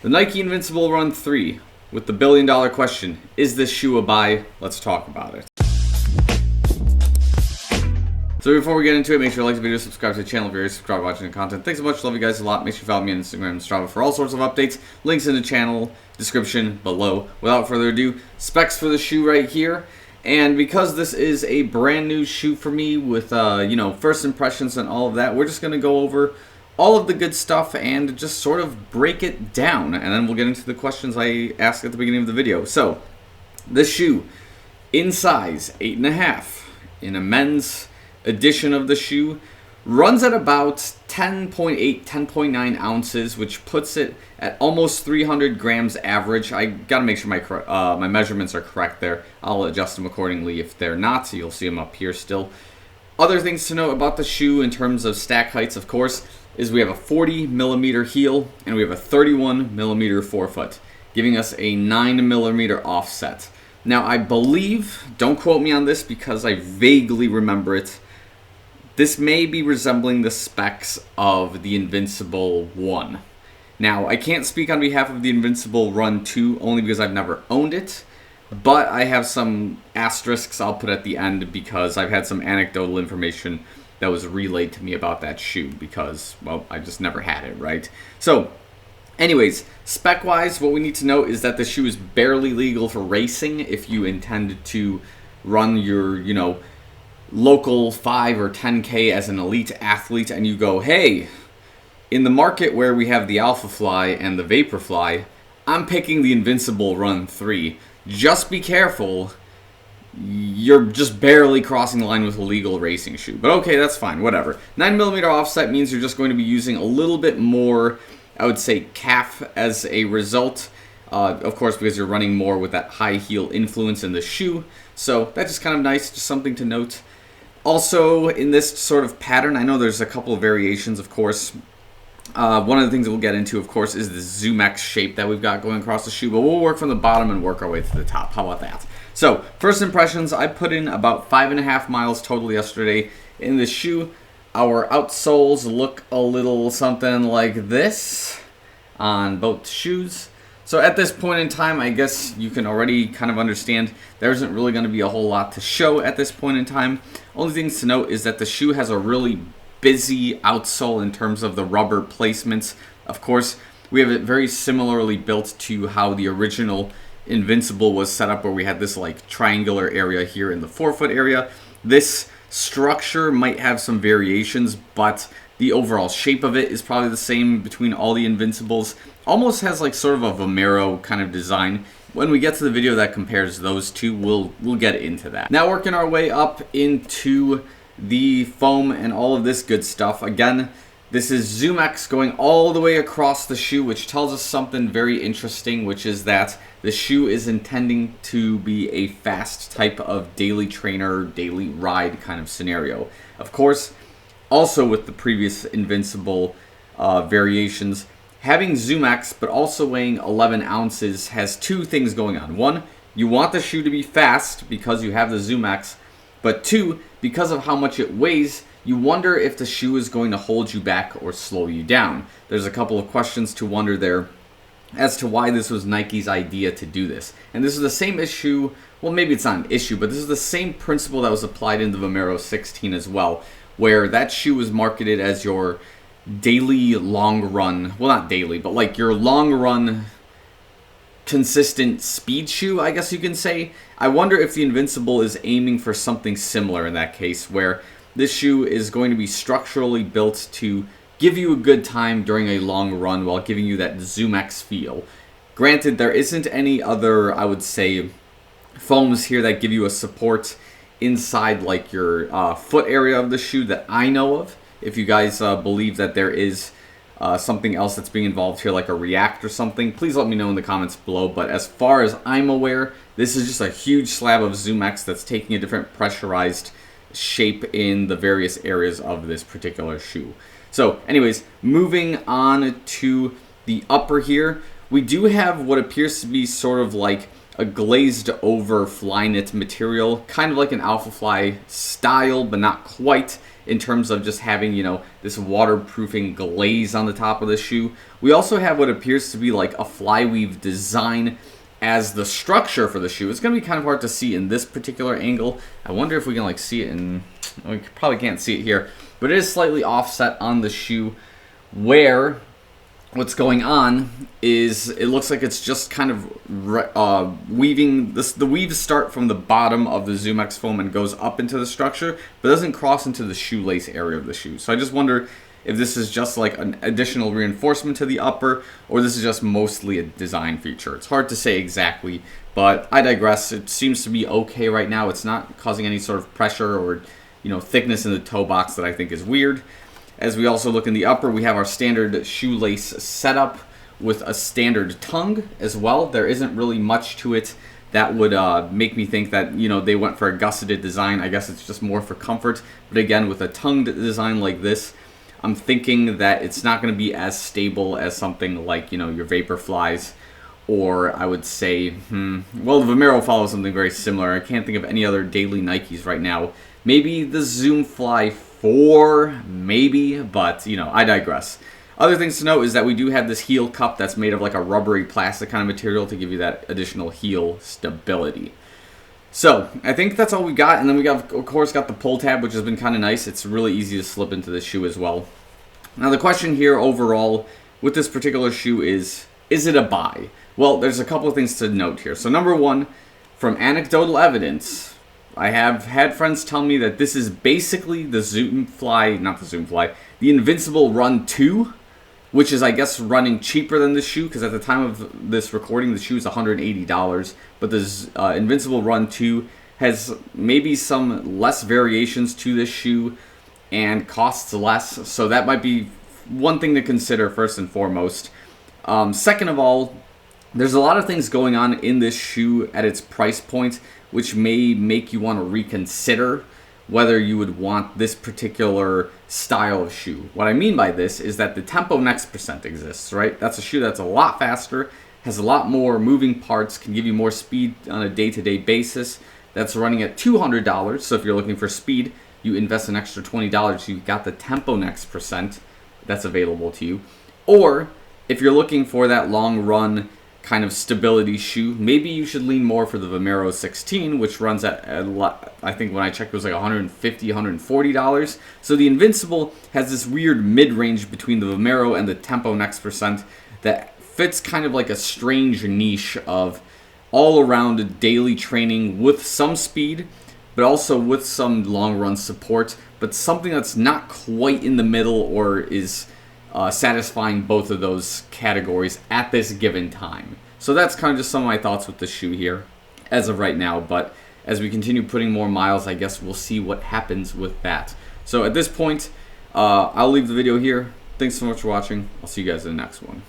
The Nike Invincible Run 3 with the billion-dollar question, is this shoe a buy? Let's talk about it. So before we get into it, make sure to like the video, subscribe to the channel if you're subscribed watching the content. Thanks so much, love you guys a lot. Make sure you follow me on Instagram and Strava for all sorts of updates. Links in the channel description below. Without further ado, specs for the shoe right here. And because this is a brand new shoe for me with, first impressions and all of that, we're just going to go over all of the good stuff and just sort of break it down. And then we'll get into the questions I asked at the beginning of the video. So, this shoe, in size 8.5, in a men's edition of the shoe, runs at about 10.8, 10.9 ounces, which puts it at almost 300 grams average. I gotta make sure my measurements are correct there. I'll adjust them accordingly if they're not, so you'll see them up here still. Other things to note about the shoe in terms of stack heights, of course, is we have a 40 millimeter heel and we have a 31 millimeter forefoot, giving us a 9 millimeter offset. Now, I believe, don't quote me on this because I vaguely remember it, this may be resembling the specs of the Invincible 1. Now, I can't speak on behalf of the Invincible Run 2 only because I've never owned it, but I have some asterisks I'll put at the end because I've had some anecdotal information that was relayed to me about that shoe because, well, I just never had it, right? So, anyways, spec-wise, what we need to know is that the shoe is barely legal for racing if you intend to run your, local 5 or 10K as an elite athlete and you go, hey, in the market where we have the Alpha Fly and the Vaporfly, I'm picking the Invincible Run 3. Just be careful. You're just barely crossing the line with a legal racing shoe. But okay, that's fine, whatever. 9mm offset means you're just going to be using a little bit more, I would say, calf as a result. Of course, because you're running more with that high heel influence in the shoe. So that's just kind of nice, just something to note. Also, in this sort of pattern, I know there's a couple of variations, of course. One of the things that we'll get into, of course, is the Zoom X shape that we've got going across the shoe. But we'll work from the bottom and work our way to the top. How about that? So, first impressions, I put in about 5.5 miles total yesterday in this shoe. Our outsoles look a little something like this on both shoes. So at this point in time, I guess you can already kind of understand there isn't really going to be a whole lot to show at this point in time. Only things to note is that the shoe has a really busy outsole in terms of the rubber placements. Of course, we have it very similarly built to how the original Invincible was set up, where we had this like triangular area here in the forefoot area. This structure might have some variations, but the overall shape of it is probably the same between all the Invincibles. Almost has like sort of a Vomero kind of design. When we get to the video that compares those two, we'll get into that. Now working our way up into the foam and all of this good stuff. Again, this is Zoom X going all the way across the shoe, which tells us something very interesting, which is that the shoe is intending to be a fast type of daily trainer, daily ride kind of scenario. Of course, also with the previous Invincible variations, having Zoom X but also weighing 11 ounces has two things going on. One, you want the shoe to be fast because you have the Zoom X, but two, because of how much it weighs, you wonder if the shoe is going to hold you back or slow you down. There's a couple of questions to wonder there as to why this was Nike's idea to do this. And this is the same issue, well, maybe it's not an issue, but this is the same principle that was applied in the Vomero 16 as well, where that shoe was marketed as your daily long run, well, not daily, but like your long run consistent speed shoe, I guess you can say. I wonder if the Invincible is aiming for something similar in that case, where this shoe is going to be structurally built to give you a good time during a long run while giving you that Zoom X feel. Granted, there isn't any other, I would say, foams here that give you a support inside like your foot area of the shoe that I know of. If you guys believe that there is something else that's being involved here, like a React or something, please let me know in the comments below. But as far as I'm aware, this is just a huge slab of Zoom X that's taking a different pressurized shape in the various areas of this particular shoe. So anyways, moving on to the upper here, we do have what appears to be sort of like a glazed over Flyknit material, kind of like an Alpha Fly style, but not quite, in terms of just having, you know, this waterproofing glaze on the top of the shoe. We also have what appears to be like a flyweave design as the structure for the shoe. It's going to be kind of hard to see in this particular angle. I wonder if we can like see it in, we probably can't see it here, but it is slightly offset on the shoe, where what's going on is it looks like it's just kind of weaving this. The weaves start from the bottom of the ZoomX foam and goes up into the structure, but doesn't cross into the shoelace area of the shoe. So I just wonder if this is just like an additional reinforcement to the upper, or this is just mostly a design feature. It's hard to say exactly, but I digress. It seems to be okay right now. It's not causing any sort of pressure or, you know, thickness in the toe box that I think is weird. As we also look in the upper, we have our standard shoelace setup with a standard tongue as well. There isn't really much to it that would make me think that, you know, they went for a gusseted design. I guess it's just more for comfort. But again, with a tongued design like this, I'm thinking that it's not going to be as stable as something like, you know, your Vaporflies, or I would say, well, the Vomero follows something very similar. I can't think of any other daily Nikes right now. Maybe the Zoom Fly 4, maybe, but, you know, I digress. Other things to note is that we do have this heel cup that's made of like a rubbery plastic kind of material to give you that additional heel stability. So, I think that's all we got, and then we got, of course, got the pull tab, which has been kind of nice. It's really easy to slip into the shoe as well. Now, the question here overall with this particular shoe is it a buy? Well, there's a couple of things to note here. So, number one, from anecdotal evidence, I have had friends tell me that this is basically the the Invincible Run 2, which is, I guess, running cheaper than the shoe, because at the time of this recording, the shoe is $180, but this Invincible Run 2 has maybe some less variations to this shoe and costs less, so that might be one thing to consider first and foremost. Second of all, there's a lot of things going on in this shoe at its price point, which may make you want to reconsider whether you would want this particular style of shoe. What I mean by this is that the Tempo Next percent exists, right? That's a shoe that's a lot faster, has a lot more moving parts, can give you more speed on a day-to-day basis. That's running at $200, so if you're looking for speed, you invest an extra $20, you got the Tempo Next percent that's available to you. Or, if you're looking for that long run kind of stability shoe, maybe you should lean more for the Vomero 16, which runs at I think when I checked it was like $150, $140. So the Invincible has this weird mid-range between the Vomero and the Tempo Next percent that fits kind of like a strange niche of all-around daily training with some speed, but also with some long-run support, but something that's not quite in the middle or is satisfying both of those categories at this given time. So that's kind of just some of my thoughts with the shoe here as of right now, but as we continue putting more miles, I guess we'll see what happens with that. So at this point, I'll leave the video here. Thanks so much for watching. I'll see you guys in the next one.